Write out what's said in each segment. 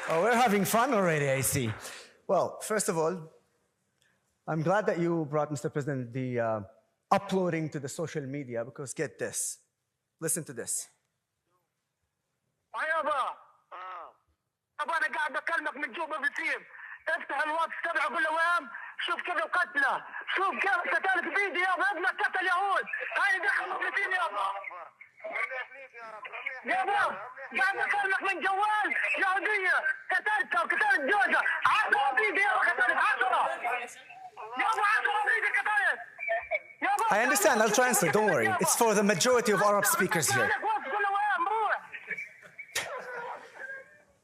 Oh, we're having fun already, I see. Well, first of all, I'm glad that you brought, Mr. President, the uploading to the social media, because get this. Listen to this. أنا قاعد أكلمك من جوبا بسيم. افتح الواتس تبعه كل وين. شوف كيف قتله. شوف كيف قتلك بيدي يابا. ابنك قتل يهود. هاي دخل مفلسين يابا. يابا قاعد أكلمك من جوال يهودية. قتلتها وقتلت جوزها. 10 بيدي يابا قتلت 10. يابا 10 بيدي قتلت. I understand. I'll translate. Don't worry. It's for the majority of Arab speakers here.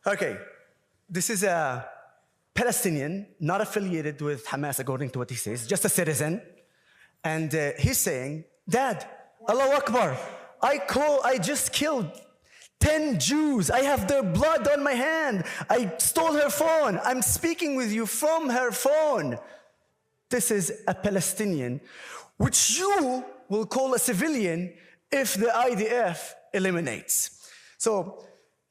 Okay. This is a Palestinian, not affiliated with Hamas, according to what he says, just a citizen. And he's saying, Dad, Allahu Akbar, I just killed 10 Jews. I have their blood on my hand. I stole her phone. I'm speaking with you from her phone. This is a Palestinian, which you will call a civilian if the IDF eliminates. So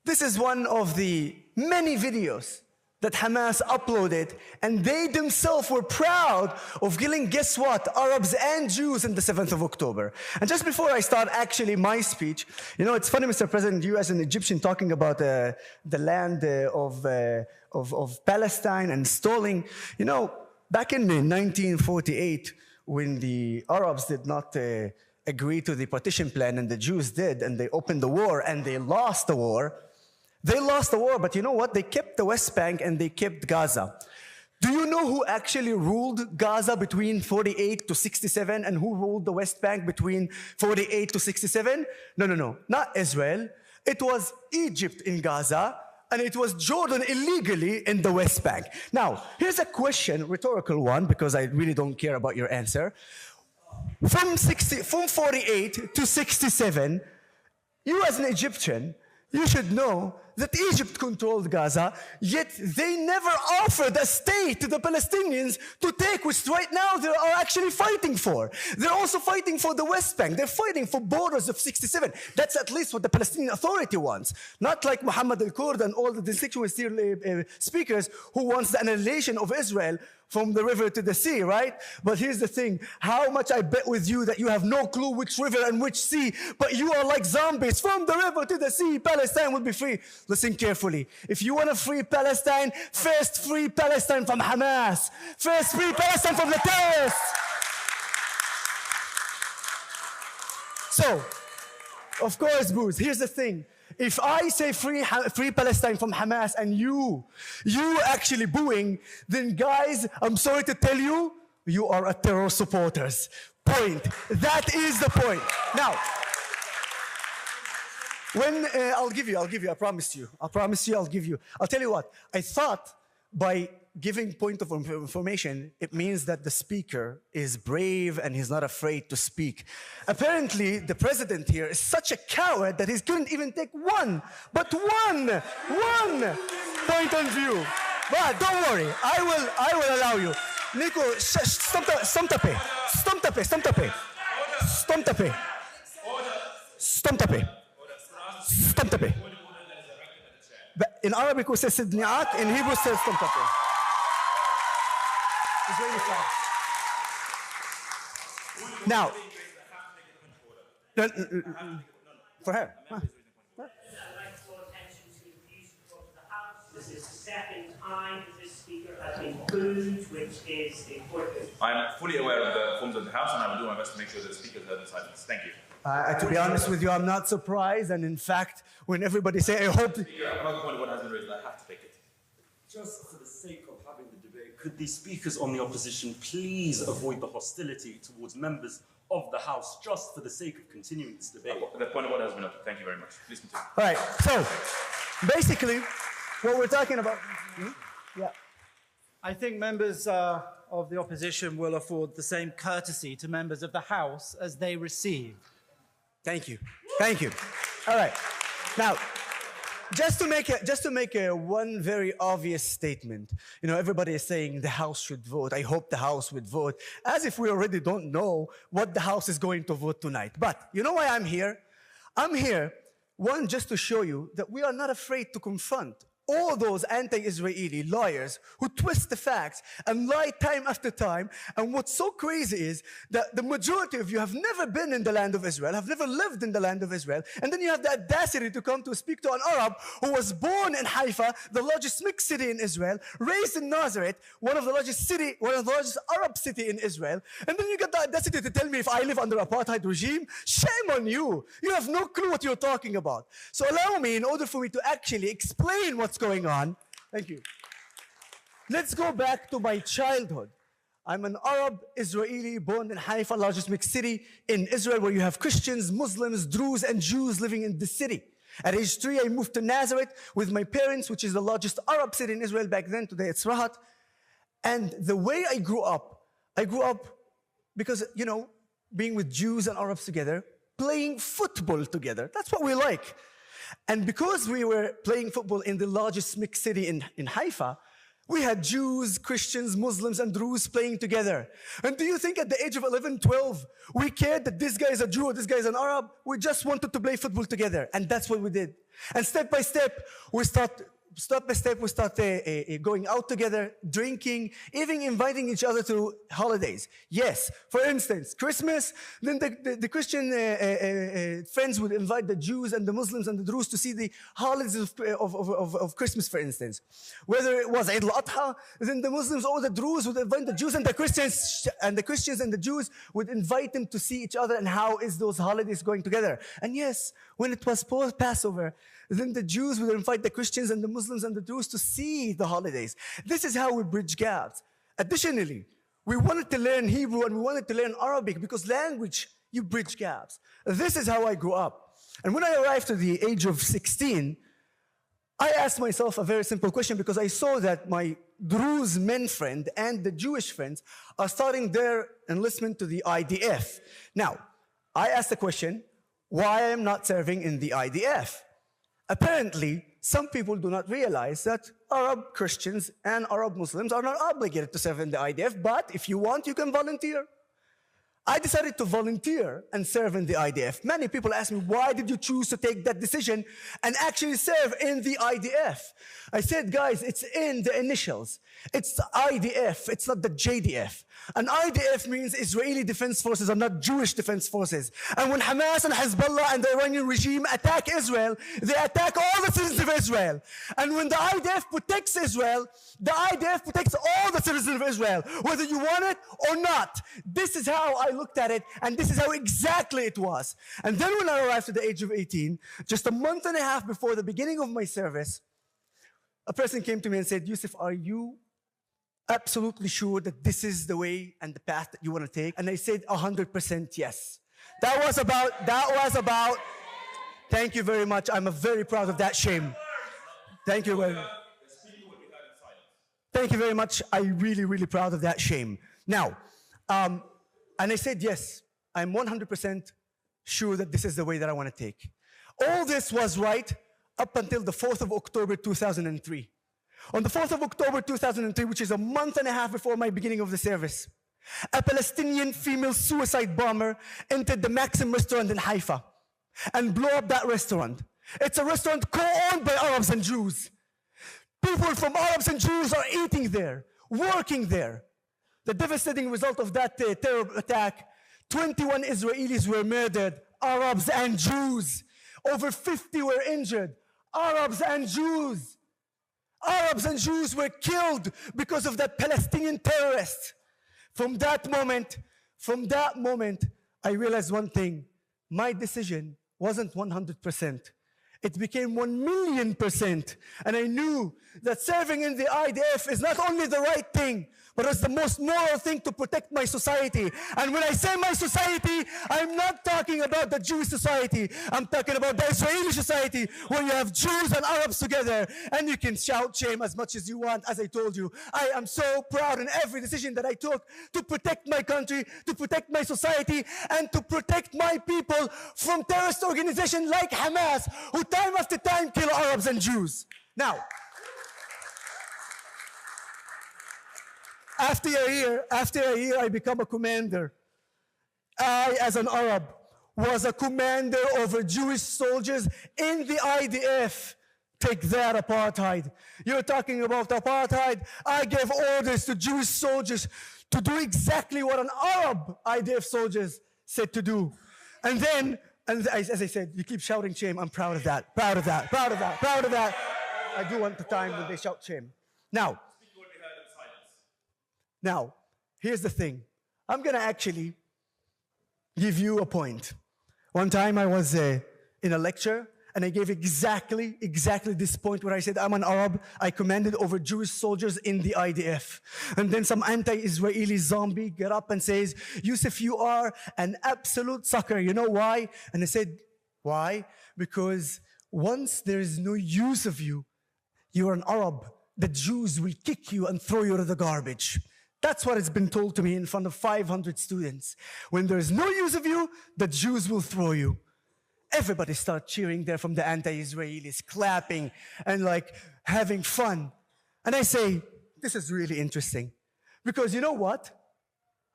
this is one of the many videos that Hamas uploaded, and they themselves were proud of killing, guess what, Arabs and Jews in the 7th of October. And just before I start actually my speech, you know, it's funny, Mr. President, you as an Egyptian talking about the land of Palestine and stalling. You know, back in 1948, when the Arabs did not agree to the partition plan and the Jews did, and they opened the war and they lost the war. They lost the war, but you know what? They kept the West Bank and they kept Gaza. Do you know who actually ruled Gaza between 48 to 67 and who ruled the West Bank between 48 to 67? No, not Israel. It was Egypt in Gaza, and it was Jordan illegally in the West Bank. Now, here's a question, rhetorical one, because I really don't care about your answer. From 48 to 67, you as an Egyptian, you should know that Egypt controlled Gaza, yet they never offered a state to the Palestinians to take, which right now they are actually fighting for. They're also fighting for the West Bank. They're fighting for borders of 67. That's at least what the Palestinian Authority wants. Not like Muhammad al-Kurd and all the constituent speakers who wants the annihilation of Israel from the river to the sea, right? But here's the thing. How much I bet with you that you have no clue which river and which sea, but you are like zombies. From the river to the sea, Palestine will be free. Listen carefully. If you want to free Palestine, first free Palestine from Hamas. First free Palestine from the terrorists. So, of course, Booz, here's the thing. If I say free Palestine from Hamas and you actually booing, then guys, I'm sorry to tell you, you are a terror supporters. Point. That is the point. Now, when I'll give you, I promise you, I'll give you. I'll tell you what, I thought by giving point of information, it means that the speaker is brave and he's not afraid to speak. Apparently, the president here is such a coward that he couldn't even take one point of view. But don't worry, I will allow you. Nico, stop tape. In Arabic we say sidni'at, in Hebrew says stomtape. Israeli flag. Now, for her. This is the second time that this speaker has been booed, which is important. I'm fully aware of the forms of the House, and I will do my best to make sure that the speakers have silence. Thank you. To be honest with you, I'm not surprised, and in fact, when everybody say, I hope... Another point of what has been raised, I have to take it. Just for the sake of having the debate, could the speakers on the opposition please avoid the hostility towards members of the House, just for the sake of continuing this debate? The point of what has been noted. Thank you very much. Please continue. All right, so, basically, what we're talking about... Yeah. I think members of the opposition will afford the same courtesy to members of the House as they receive. Thank you. All right. Now, just to make one very obvious statement, you know, everybody is saying the House should vote. I hope the House would vote, as if we already don't know what the House is going to vote tonight. But you know why I'm here? I'm here, one, just to show you that we are not afraid to confront all those anti-Israeli lawyers who twist the facts and lie time after time. And what's so crazy is that the majority of you have never been in the land of Israel, have never lived in the land of Israel, and then you have the audacity to come to speak to an Arab who was born in Haifa, the largest mixed city in Israel, raised in Nazareth, one of the largest Arab city in Israel, and then you get the audacity to tell me if I live under apartheid regime. Shame on you. You have no clue what you're talking about. So allow me, in order for me to actually explain what's going on. Thank you. Let's go back to my childhood. I'm an Arab Israeli born in Haifa, largest mixed city in Israel, where you have Christians, Muslims, Druze, and Jews living in the city. At age 3, I moved to Nazareth with my parents, which is the largest Arab city in Israel back then. Today it's Rahat. And the way I grew up because, you know, being with Jews and Arabs together, playing football together. That's what we like. And because we were playing football in the largest mixed city in Haifa, we had Jews, Christians, Muslims, and Druze playing together. And do you think at the age of 11, 12, we cared that this guy is a Jew or this guy is an Arab? We just wanted to play football together. And that's what we did. And step by step, we start going out together, drinking, even inviting each other to holidays. Yes, for instance, Christmas, then the Christian friends would invite the Jews and the Muslims and the Druze to see the holidays of Christmas, for instance. Whether it was Eid al-Adha, then the Muslims or the Druze would invite the Jews, and the Christians and the Jews would invite them to see each other and how is those holidays going together. And yes, when it was Passover, then the Jews would invite the Christians and the Muslims and the Druze to see the holidays. This is how we bridge gaps. Additionally, we wanted to learn Hebrew and we wanted to learn Arabic because language, you bridge gaps. This is how I grew up. And when I arrived to the age of 16, I asked myself a very simple question because I saw that my Druze men friend and the Jewish friends are starting their enlistment to the IDF. Now, I asked the question, why am I not serving in the IDF? Apparently, some people do not realize that Arab Christians and Arab Muslims are not obligated to serve in the IDF, but if you want, you can volunteer. I decided to volunteer and serve in the IDF. Many people ask me, why did you choose to take that decision and actually serve in the IDF? I said, guys, it's in the initials. It's the IDF, it's not the JDF. And IDF means Israeli Defense Forces are not Jewish Defense Forces. And when Hamas and Hezbollah and the Iranian regime attack Israel, they attack all the citizens of Israel. And when the IDF protects Israel, the IDF protects all the citizens of Israel, whether you want it or not. This is how I looked at it, and this is how exactly it was. And then when I arrived at the age of 18, just a month and a half before the beginning of my service, a person came to me and said, Yusuf, are you absolutely sure that this is the way and the path that you want to take? And I said 100% yes. That was about, thank you very much. I'm very proud of that shame. Thank you very much. Thank you very much. I'm really, really proud of that shame. Now, and I said, yes, I'm 100% sure that this is the way that I want to take. All this was right up until the 4th of October, 2003. On the 4th of October 2003, which is a month and a half before my beginning of the service, a Palestinian female suicide bomber entered the Maxim restaurant in Haifa and blew up that restaurant. It's a restaurant co-owned by Arabs and Jews. People from Arabs and Jews are eating there, working there. The devastating result of that terror attack, 21 Israelis were murdered, Arabs and Jews. Over 50 were injured, Arabs and Jews. Arabs and Jews were killed because of that Palestinian terrorist. From that moment, I realized one thing. My decision wasn't 100%. It became 1,000,000%. And I knew that serving in the IDF is not only the right thing, but it's the most moral thing to protect my society. And when I say my society, I'm not talking about the Jewish society. I'm talking about the Israeli society, where you have Jews and Arabs together. And you can shout shame as much as you want, as I told you. I am so proud in every decision that I took to protect my country, to protect my society, and to protect my people from terrorist organizations like Hamas, who time after time kill Arabs and Jews. Now, after a year, I become a commander. I, as an Arab, was a commander over Jewish soldiers in the IDF, Take that, apartheid. You're talking about apartheid. I gave orders to Jewish soldiers to do exactly what an Arab IDF soldiers said to do. And then, as I said, you keep shouting shame. I'm proud of that, proud of that, proud of that, proud of that. I do want the time when they shout shame. Now, here's the thing. I'm going to actually give you a point. One time I was in a lecture, and I gave exactly this point where I said, I'm an Arab, I commanded over Jewish soldiers in the IDF. And then some anti-Israeli zombie get up and says, Yusuf, you are an absolute sucker. You know why? And I said, why? Because once there is no use of you, you're an Arab. The Jews will kick you and throw you to the garbage. That's what has been told to me in front of 500 students. When there is no use of you, the Jews will throw you. Everybody started cheering there from the anti-Israelis, clapping and like having fun. And I say, this is really interesting. Because you know what?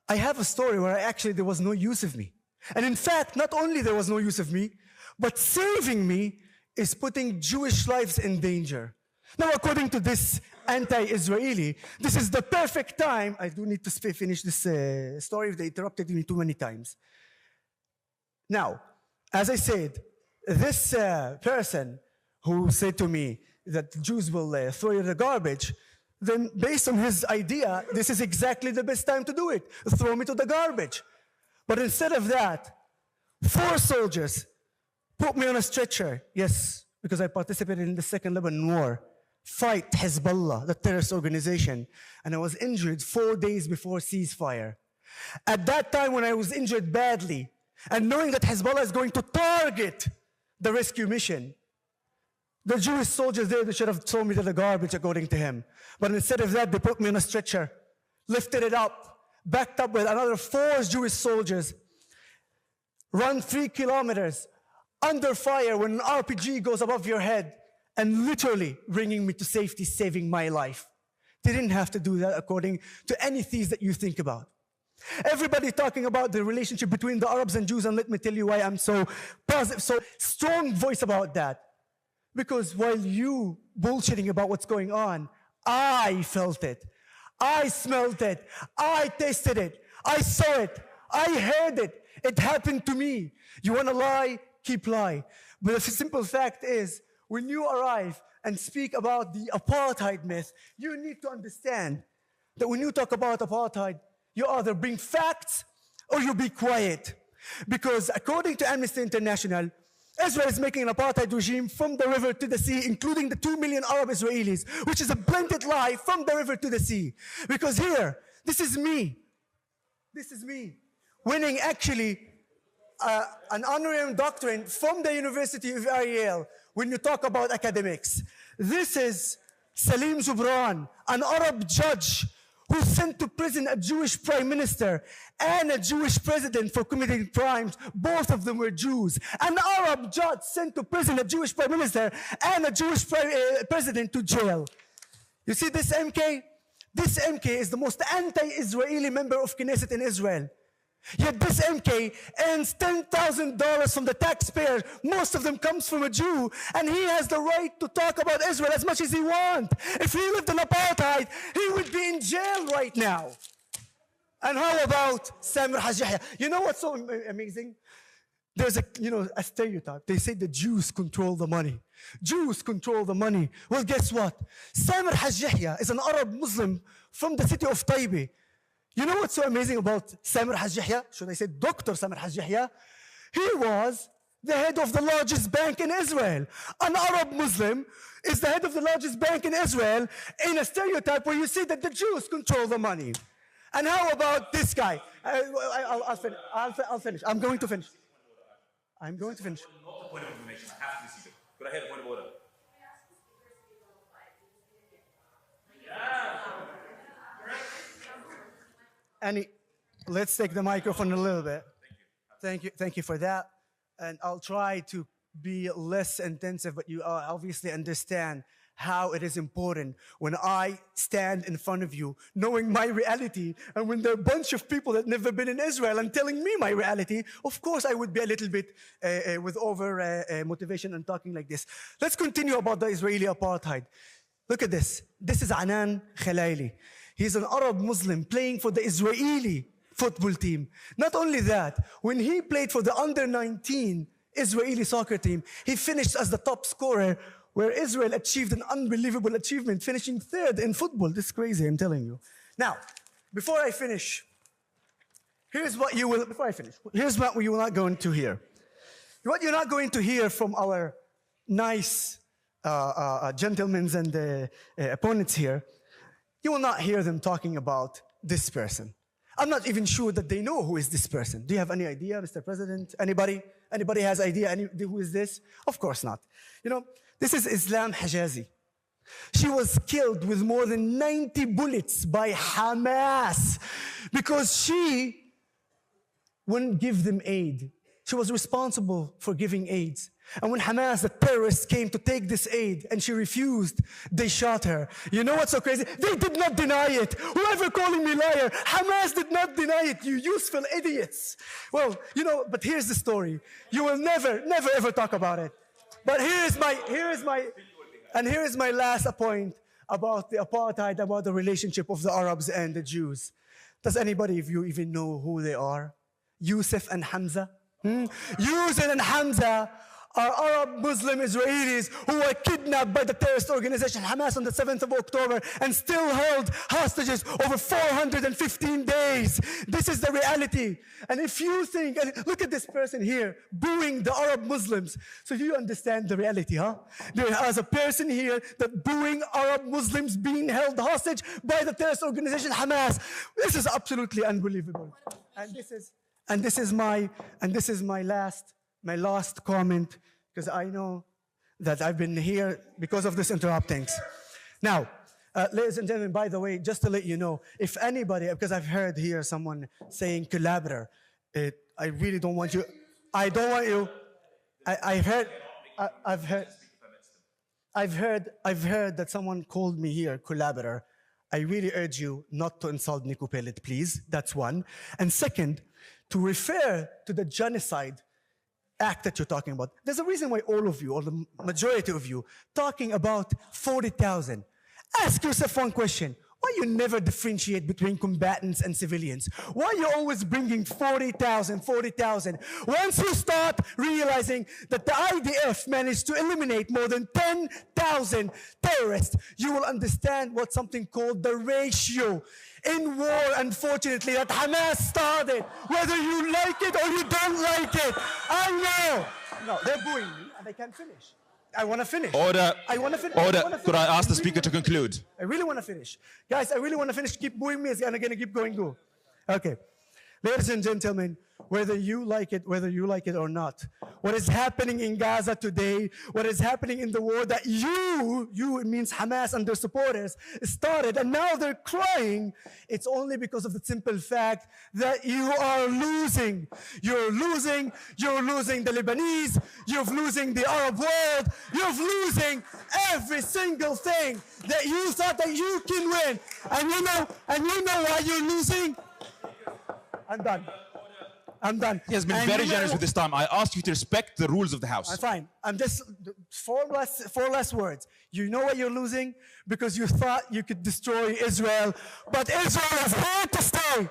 I have a story where there was no use of me. And in fact, not only there was no use of me, but saving me is putting Jewish lives in danger. Now, according to this anti-Israeli, this is the perfect time. I do need to finish this story if they interrupted me too many times. Now, as I said, this person who said to me that Jews will throw you in the garbage, then based on his idea, this is exactly the best time to do it. Throw me to the garbage. But instead of that, 4 soldiers put me on a stretcher. Yes, because I participated in the Second Lebanon War. Fight Hezbollah, the terrorist organization. And I was injured 4 days before ceasefire. At that time when I was injured badly, and knowing that Hezbollah is going to target the rescue mission, the Jewish soldiers there, they should have thrown me to the garbage, according to him. But instead of that, they put me on a stretcher, lifted it up, backed up with another 4 Jewish soldiers, run 3 kilometers under fire when an RPG goes above your head, and literally bringing me to safety, saving my life. They didn't have to do that according to any thesis that you think about. Everybody talking about the relationship between the Arabs and Jews, and let me tell you why I'm so positive, so strong voice about that. Because while you bullshitting about what's going on, I felt it. I smelled it. I tasted it. I saw it. I heard it. It happened to me. You want to lie? Keep lying. But the simple fact is, when you arrive and speak about the apartheid myth, you need to understand that when you talk about apartheid, you either bring facts or you be quiet. Because according to Amnesty International, Israel is making an apartheid regime from the river to the sea, including the 2 million Arab Israelis, which is a blended lie from the river to the sea. Because here, this is me, winning actually an honorary doctorate from the University of Ariel when you talk about academics. This is Salim Zubran, an Arab judge who sent to prison a Jewish prime minister and a Jewish president for committing crimes. Both of them were Jews. An Arab judge sent to prison a Jewish prime minister and a Jewish president to jail. You see this MK? This MK is the most anti-Israeli member of Knesset in Israel. Yet this MK earns $10,000 from the taxpayer. Most of them comes from a Jew, and he has the right to talk about Israel as much as he wants. If he lived in apartheid, he would be in jail right now. And how about Samir Haj Yahya? You know what's so amazing? There's a stereotype. They say the Jews control the money. Jews control the money. Well, guess what? Samir Haj Yahya is an Arab Muslim from the city of Taibeh. You know what's so amazing about Samir Haj Yahya? Should I say Dr. Samir Haj Yahya? He was the head of the largest bank in Israel. An Arab Muslim is the head of the largest bank in Israel in a stereotype where you see that the Jews control the money. And how about this guy? I'll finish. I'm going to finish. Not the point of information. I have to be seated. Go ahead, point of order. Annie, let's take the microphone a little bit. Thank you for that. And I'll try to be less intensive, but you obviously understand how it is important when I stand in front of you, knowing my reality, and when there are a bunch of people that never been in Israel and telling me my reality, of course I would be a little bit with over motivation and talking like this. Let's continue about the Israeli apartheid. Look at this. This is Anan Khalaili. He's an Arab Muslim playing for the Israeli football team. Not only that, when he played for the under-19 Israeli soccer team, he finished as the top scorer, where Israel achieved an unbelievable achievement, finishing third in football. This is crazy, I'm telling you. Now, before I finish, here's what you will not going to hear. What you're not going to hear from our nice gentlemen and opponents here, you will not hear them talking about this person. I'm not even sure that they know who is this person. Do you have any idea, Mr. President? Anybody? Anybody has idea who is this? Of course not. You know, this is Islam Hijazi. She was killed with more than 90 bullets by Hamas because she wouldn't give them aid. She was responsible for giving aid. And when Hamas, the terrorists, came to take this aid and she refused, they shot her. You know what's so crazy? They did not deny it. Whoever calling me liar, Hamas did not deny it, you useful idiots. Well, you know, but here's the story. You will never ever talk about it. But here is my last point about the apartheid, about the relationship of the Arabs and the Jews. Does anybody of you even know who they are? Yusuf and Hamza? Yusuf and Hamza are Arab Muslim Israelis who were kidnapped by the terrorist organization Hamas on the 7th of October and still held hostages over 415 days. This is the reality. And if you think, and look at this person here booing the Arab Muslims. So you understand the reality, huh? There is a person here that booing Arab Muslims being held hostage by the terrorist organization Hamas. This is absolutely unbelievable. And this is my last comment, because I know that I've been here because of this interrupting. Now, ladies and gentlemen, by the way, just to let you know, if anybody, because I've heard here someone saying collaborator, I really don't want you, I don't want you, I've heard that someone called me here collaborator. I really urge you not to insult Nico Pellet, please. That's one. And second, to refer to the genocide act that you're talking about. There's a reason why all of you, or the majority of you, talking about 40,000. Ask yourself one question. Why you never differentiate between combatants and civilians? Why you always bringing 40,000, 40,000? Once you start realizing that the IDF managed to eliminate more than 10,000 terrorists, you will understand what's something called the ratio in war, unfortunately, that Hamas started. Whether you like it or you don't like it, I know. No, they're booing me and I can't finish. I want to finish. Order. I want to finish. Order. Could I ask the speaker to conclude? I really want to finish. Guys, I really want to finish. Keep booing me, and I'm going to keep going. Go. Okay. Ladies and gentlemen, whether you like it or not, what is happening in Gaza today, what is happening in the war that you, it means Hamas and their supporters, started, and now they're crying, it's only because of the simple fact that you are losing. You're losing the Lebanese, you're losing the Arab world, you're losing every single thing that you thought that you can win. And you know why you're losing? I'm done. He has been very generous with this time. I asked you to respect the rules of the House. I'm fine. I'm just four less words. You know what you're losing? Because you thought you could destroy Israel, but Israel is here to stay.